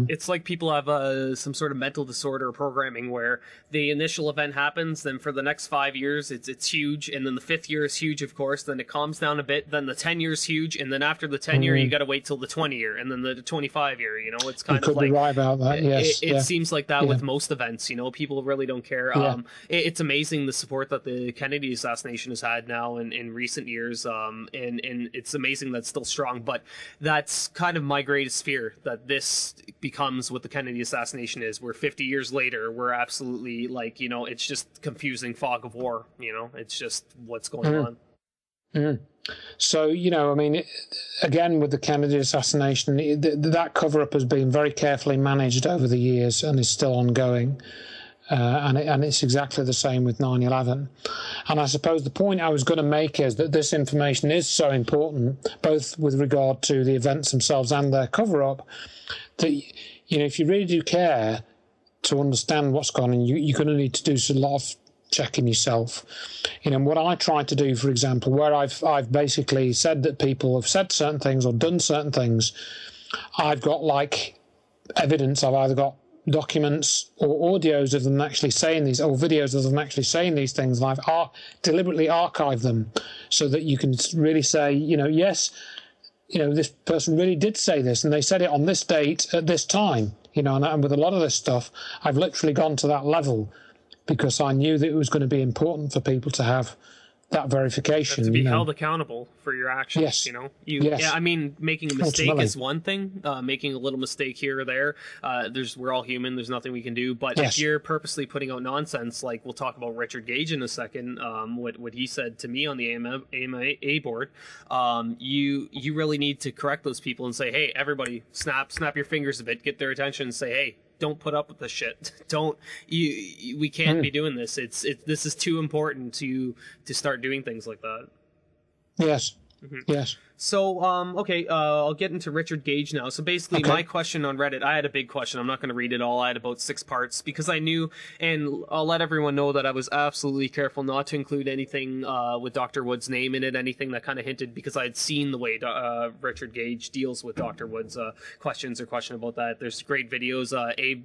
It's like people have some sort of mental disorder or programming where the initial event happens, then for the next 5 years it's huge, and then the 5th year is huge, of course, then it calms down a bit, then the 10 year is huge, and then after the 10 year you got to wait till the 20 year, and then the 25 year, you know, it's kind of like... You could be right about that, yes. It seems like that with most events, you know, people really don't care. It's amazing the support that the Kennedy assassination has had now in recent years, and it's amazing that's still strong, but that's kind of my greatest fear, that this becomes what the Kennedy assassination is, where 50 years later we're absolutely like, you know, it's just confusing fog of war, you know, it's just what's going on. So, you know, I mean, again, with the Kennedy assassination, that cover-up has been very carefully managed over the years and is still ongoing. And it's exactly the same with 9/11. And I suppose the point I was going to make is that this information is so important, both with regard to the events themselves and their cover-up, that, you know, if you really do care to understand what's gone on, you're going to need to do a lot of checking yourself. You know, what I try to do, for example, where I've basically said that people have said certain things or done certain things, I've got like evidence. I've either got documents or audios of them actually saying these, or videos of them actually saying these things, and I've deliberately archived them so that you can really say, you know, yes, you know, this person really did say this, and they said it on this date at this time, you know, and with a lot of this stuff, I've literally gone to that level because I knew that it was going to be important for people to have that verification. To be held accountable for your actions, yes. You know? Yeah, I mean, making a mistake Ultimately. is one thing. Making a little mistake here or there, we're all human, there's nothing we can do. But yes. if you're purposely putting out nonsense, like we'll talk about Richard Gage in a second, what he said to me on the AMA board, you really need to correct those people and say, hey, everybody, snap your fingers a bit, get their attention and say, hey, don't put up with this shit. We can't be doing this. This is too important to start doing things like that. Yes. Yes. So, I'll get into Richard Gage now. So basically, my question on Reddit, I had a big question. I'm not going to read it all. I had about 6 parts because I knew, and I'll let everyone know that I was absolutely careful not to include anything with Dr. Wood's name in it, anything that kind of hinted, because I had seen the way Richard Gage deals with Dr. Wood's questions or question about that. There's great videos.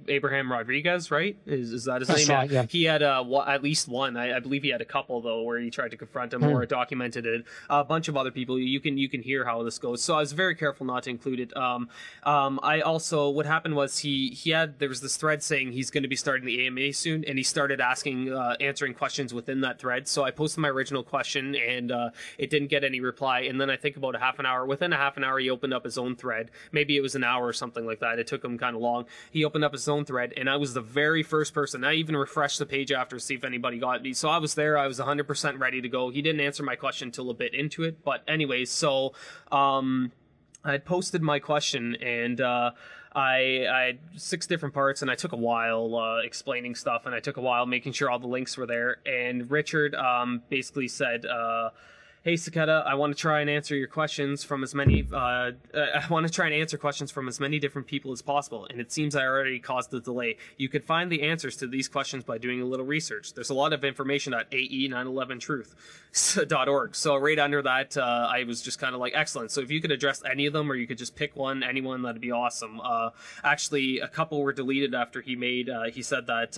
Abraham Rodriguez, right? Is that his name? That's right, yeah. He had at least one. I believe he had a couple, though, where he tried to confront him or documented it. A bunch of other people. You can hear how this goes. So I was very careful not to include it. I also, what happened was there was this thread saying he's going to be starting the AMA soon, and he started answering questions within that thread. So I posted my original question, and it didn't get any reply. And then I think about within a half an hour, he opened up his own thread. Maybe it was an hour or something like that. It took him kind of long. He opened up his own thread, and I was the very first person. I even refreshed the page after to see if anybody got me. So I was there. I was 100% ready to go. He didn't answer my question until a bit into it. But anyways, so I posted my question, and I had 6 different parts, and I took a while explaining stuff, and I took a while making sure all the links were there. And Richard basically said, hey, Sacchetta, I want to try and answer your questions from as many. I want to try and answer questions from as many different people as possible, and it seems I already caused a delay. You could find the answers to these questions by doing a little research. There's a lot of information at AE911truth.org. So right under that, I was just kind of like, excellent. So if you could address any of them, or you could just pick anyone, that'd be awesome. Actually, a couple were deleted after he said that,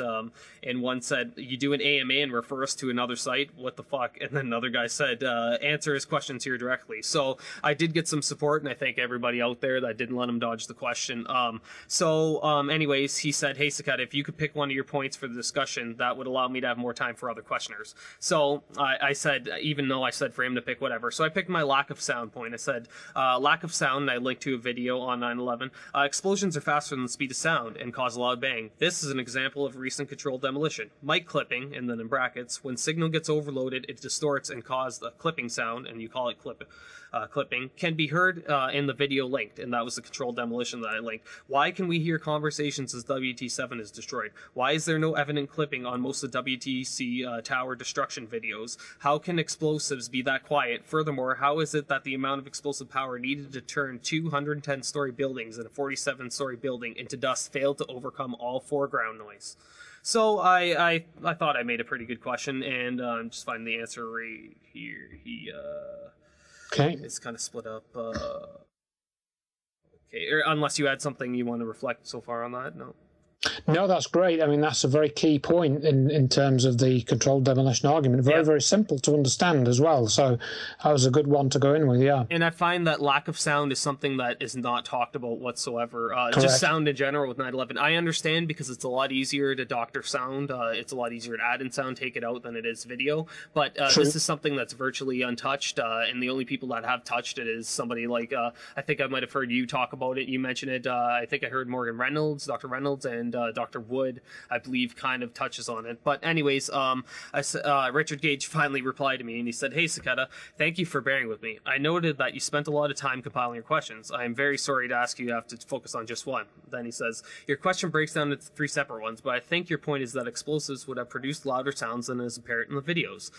and one said, you do an AMA and refer us to another site. What the fuck? And then another guy said, answer his questions here directly. So I did get some support, and I thank everybody out there that didn't let him dodge the question. Anyways, he said, hey, Sacchetta, if you could pick one of your points for the discussion, that would allow me to have more time for other questioners. So I said, even though I said for him to pick whatever, so I picked my lack of sound point. I said, lack of sound, and I linked to a video on 9/11. Explosions are faster than the speed of sound and cause a loud bang. This is an example of recent controlled demolition. Mic clipping, and then in brackets, when signal gets overloaded, it distorts and causes a clipping sound, and you call it clipping, can be heard in the video linked, and that was the controlled demolition that I linked. Why can we hear conversations as WT7 is destroyed? Why is there no evident clipping on most of the WTC tower destruction videos? How can explosives be that quiet? Furthermore, how is it that the amount of explosive power needed to turn 210-story buildings and a 47-story building into dust failed to overcome all foreground noise? So I thought I made a pretty good question, and just finding the answer right here. It's kind of split up. Okay, or unless you had something you want to reflect so far on that, no? No, that's great. I mean, that's a very key point in terms of the controlled demolition argument. Very, very simple to understand as well. So that was a good one to go in with, yeah. And I find that lack of sound is something that is not talked about whatsoever. Just sound in general with 9/11. I understand because it's a lot easier to doctor sound. It's a lot easier to add in sound, take it out than it is video. But this is something that's virtually untouched. And the only people that have touched it is somebody like, I think I might have heard you talk about it. You mentioned it. I think I heard Reynolds, Dr. Reynolds, and Dr. Wood, I believe, kind of touches on it. But anyways, Richard Gage finally replied to me, and he said, "Hey, Sacchetta, thank you for bearing with me. I noted that you spent a lot of time compiling your questions. I am very sorry to ask you to have to focus on just one." Then he says, "Your question breaks down into 3 separate ones, but I think your point is that explosives would have produced louder sounds than is apparent in the videos."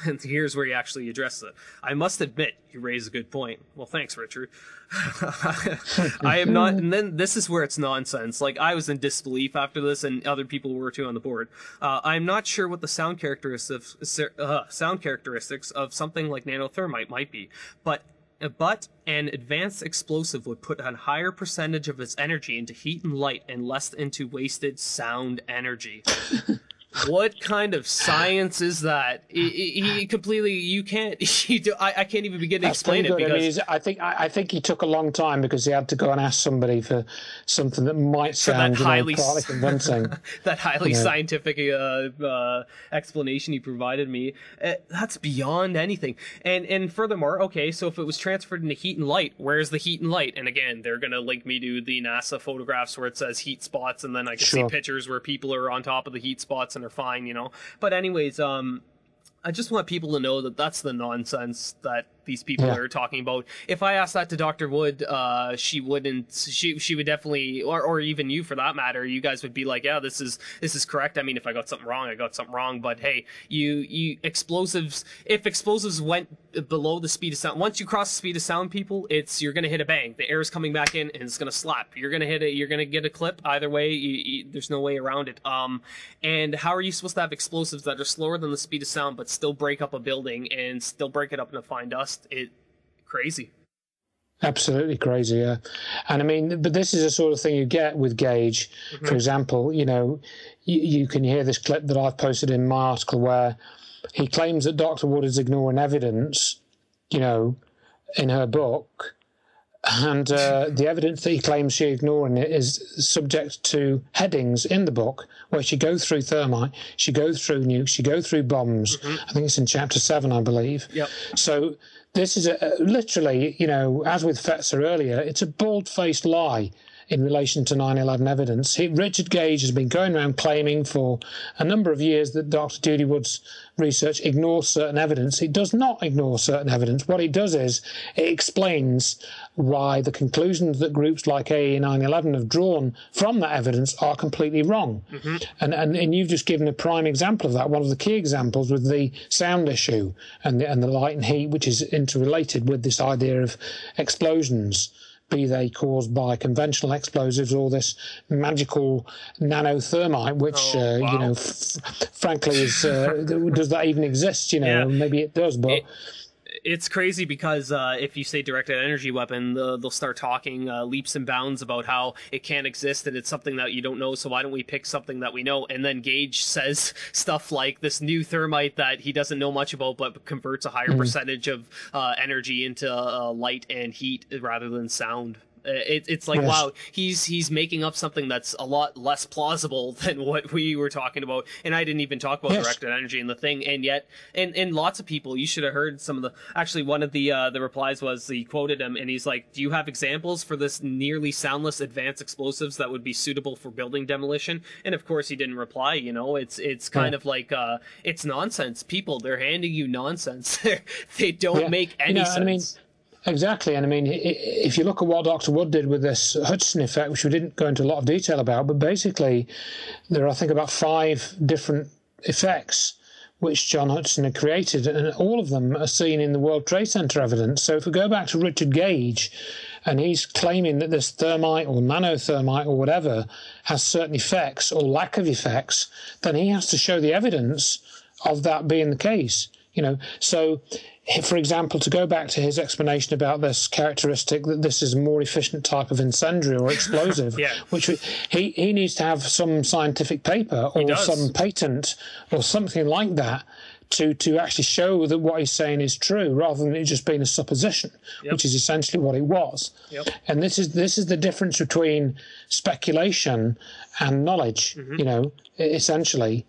And here's where he actually addresses it. "I must admit, you raise a good point." Well, thanks, Richard. I am not, and then this is where it's nonsense. Like, I was in disbelief after this, and other people were too on the board. I'm not sure what the sound characteristics of something like nanothermite might be, but an advanced explosive would put a higher percentage of its energy into heat and light and less into wasted sound energy. What kind of science is that? He completely, you can't, I can't even begin to explain it. Because I mean, I think he took a long time because he had to go and ask somebody for something that might sound partly convincing. That highly scientific explanation he provided me, that's beyond anything. And furthermore, okay, so if it was transferred into heat and light, where's the heat and light? And again, they're going to link me to the NASA photographs where it says heat spots, and then I can see pictures where people are on top of the heat spots and are fine, But anyways, I just want people to know that that's the nonsense that these people are talking about. If I asked that to Dr. Wood, she would definitely, or even you for that matter, you guys would be like, yeah, this is correct. I mean, if I got something wrong, I got something wrong. But hey, if explosives went below the speed of sound, once you cross the speed of sound, people, you're going to hit a bang. The air is coming back in and it's going to slap. You're going to hit it. You're going to get a clip. Either way, there's no way around it. And how are you supposed to have explosives that are slower than the speed of sound, but still break up a building and still break it up into fine dust? Crazy. Absolutely crazy, yeah. And I mean, but this is the sort of thing you get with Gage. For example, you can hear this clip that I've posted in my article where he claims that Dr. Wood is ignoring evidence, in her book. And the evidence that he claims she's ignoring it is subject to headings in the book where she goes through thermite, she goes through nukes, she goes through bombs. I think it's in chapter 7, I believe. Yep. So this is literally, as with Fetzer earlier, it's a bald-faced lie in relation to 9/11 evidence. Richard Gage has been going around claiming for a number of years that Dr. Judy Wood's research ignores certain evidence. It does not ignore certain evidence. What it does is it explains why the conclusions that groups like AE 9/11 have drawn from that evidence are completely wrong. And you've just given a prime example of that, one of the key examples with the sound issue and the light and heat, which is interrelated with this idea of explosions, be they caused by conventional explosives or this magical nanothermite, which, frankly, is, does that even exist? Maybe it does, but... It's crazy because if you say directed energy weapon, they'll start talking leaps and bounds about how it can't exist and it's something that you don't know, so why don't we pick something that we know? And then Gage says stuff like this new thermite that he doesn't know much about but converts a higher percentage of energy into light and heat rather than sound. It's like, wow, he's making up something that's a lot less plausible than what we were talking about. And I didn't even talk about directed energy in the thing. And yet, and lots of people, you should have heard some of the, actually one of the replies was, he quoted him and he's like, do you have examples for this nearly soundless advanced explosives that would be suitable for building demolition? And of course he didn't reply, it's kind of like, it's nonsense. People, they're handing you nonsense. They don't make any sense. Exactly, and I mean, if you look at what Dr. Wood did with this Hutchison effect, which we didn't go into a lot of detail about, but basically there are, I think, about 5 different effects which John Hutchison had created, and all of them are seen in the World Trade Center evidence. So if we go back to Richard Gage, and he's claiming that this thermite or nanothermite or whatever has certain effects or lack of effects, then he has to show the evidence of that being the case. You know, so for example, to go back to his explanation about this characteristic that this is a more efficient type of incendiary or explosive, yeah. which he needs to have some scientific paper or some patent or something like that to actually show that what he's saying is true, rather than it just being a supposition, which is essentially what it was. And this is the difference between speculation and knowledge. You know, essentially,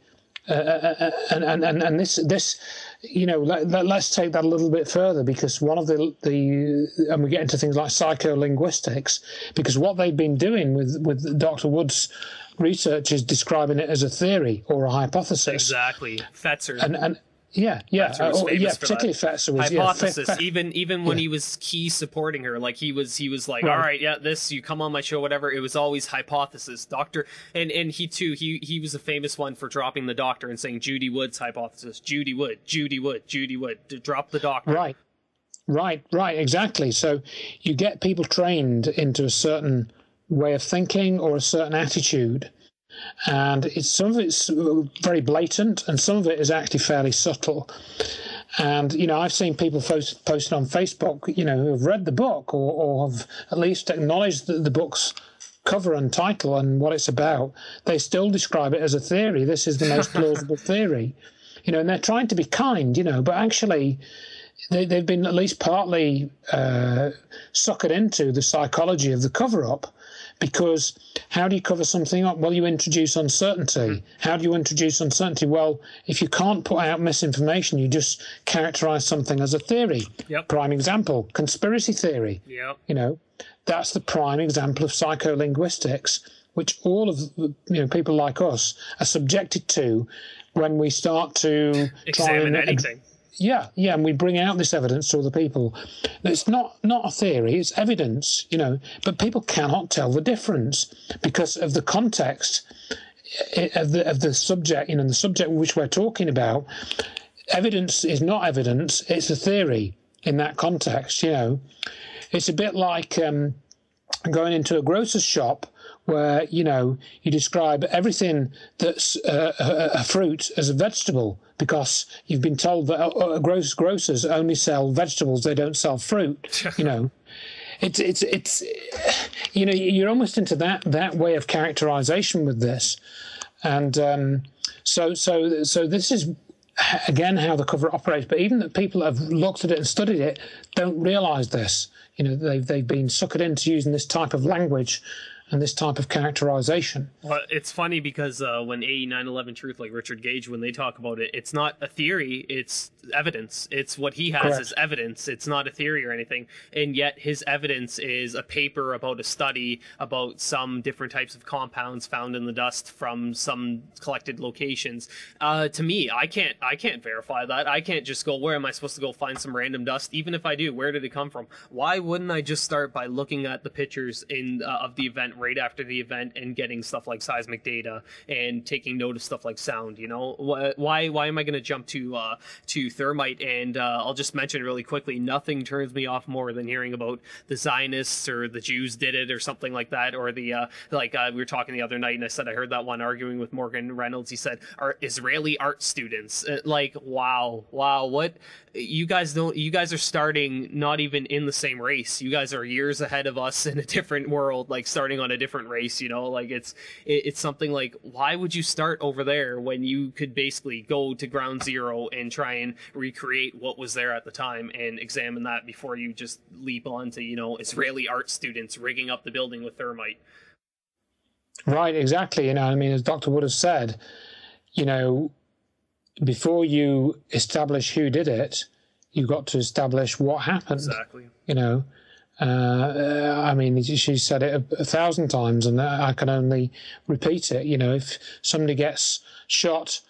and this. You know, let's take that a little bit further, because one of the and we get into things like psycholinguistics, because what they've been doing with Dr. Wood's research is describing it as a theory or a hypothesis. Exactly, Fetzer. And particularly Fetzer was hypothesis. Even when he was key supporting her, like he was like, all right, this, you come on my show, whatever. It was always hypothesis, doctor, and he was a famous one for dropping the doctor and saying Judy Wood's hypothesis, Judy Wood, to drop the doctor. Right, exactly. So you get people trained into a certain way of thinking or a certain attitude. And some of it's very blatant, and some of it is actually fairly subtle. And, you know, I've seen people posted on Facebook, you know, who have read the book or have at least acknowledged the book's cover and title and what it's about. They still describe it as a theory. This is the most plausible theory. You know, and they're trying to be kind, you know, but actually they've been at least partly suckered into the psychology of the cover-up. Because how do you cover something up? Well, you introduce uncertainty. How do you introduce uncertainty? Well, if you can't put out misinformation, you just characterize something as a theory. Prime example, conspiracy theory. You know, that's the prime example of psycholinguistics, which all of people like us are subjected to when we start to examine anything. And we bring out this evidence to other people. It's not a theory, it's evidence, you know, but people cannot tell the difference because of the context of the subject, you know, the subject which we're talking about. Evidence is not evidence, it's a theory in that context, you know. It's a bit like going into a grocer's shop where, you know, you describe everything that's a fruit as a vegetable, because you've been told that grocers only sell vegetables, they don't sell fruit. You know, it's you know, you're almost into that way of characterization with this, and so this is again how the cover operates. But even that people have looked at it and studied it don't realise this. You know, they've been suckered into using this type of language and this type of characterization. Well, it's funny because when 9/11 Truth, like Richard Gage, when they talk about it, it's not a theory, it's evidence. It's what he has as evidence. It's not a theory or anything. And yet his evidence is a paper about a study about some different types of compounds found in the dust from some collected locations. To me, I can't verify that. I can't just go, where am I supposed to go find some random dust? Even if I do, where did it come from? Why wouldn't I just start by looking at the pictures of the event right after the event and getting stuff like seismic data and taking note of stuff like sound? You know, why am I going to jump to thermite? And I'll just mention really quickly, nothing turns me off more than hearing about the Zionists or the Jews did it or something like that, or the we were talking the other night and I said I heard that one arguing with Morgan Reynolds. He said, are Israeli art students. Like, wow, what? You guys are starting not even in the same race. You guys are years ahead of us in a different world, like starting on a different race, you know. Like it's something like, why would you start over there when you could basically go to ground zero and try and recreate what was there at the time and examine that before you just leap on to, you know, Israeli art students rigging up the building with thermite. Right, exactly. You know, I mean, as Dr. Wood has said, you know, before you establish who did it, you've got to establish what happened. Exactly. You know, I mean, she said it 1,000 times, and I can only repeat it. You know, if somebody gets shot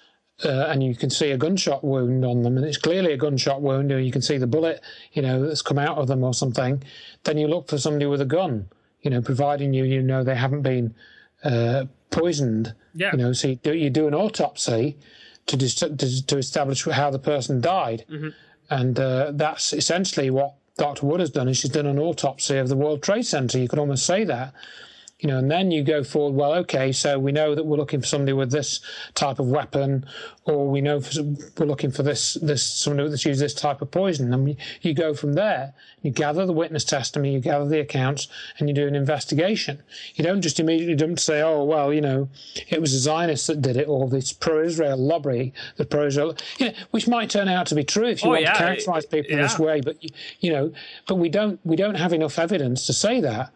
and you can see a gunshot wound on them, and it's clearly a gunshot wound, or you can see the bullet, you know, that's come out of them or something, then you look for somebody with a gun. You know, providing you know they haven't been poisoned. Yeah. You know, so you do an autopsy to establish how the person died. Mm-hmm. And that's essentially what Dr. Wood has done, is she's done an autopsy of the World Trade Center. You could almost say that. You know, and then you go forward, well, okay, so we know that we're looking for somebody with this type of weapon, or we know we're looking for this somebody that's used this type of poison. And you go from there. You gather the witness testimony, you gather the accounts, and you do an investigation. You don't just immediately jump to say, oh, well, you know, it was the Zionists that did it, or this pro-Israel lobby, the pro-Israel, you know, which might turn out to be true if you want to characterize people in this way. But, you know, but we don't have enough evidence to say that.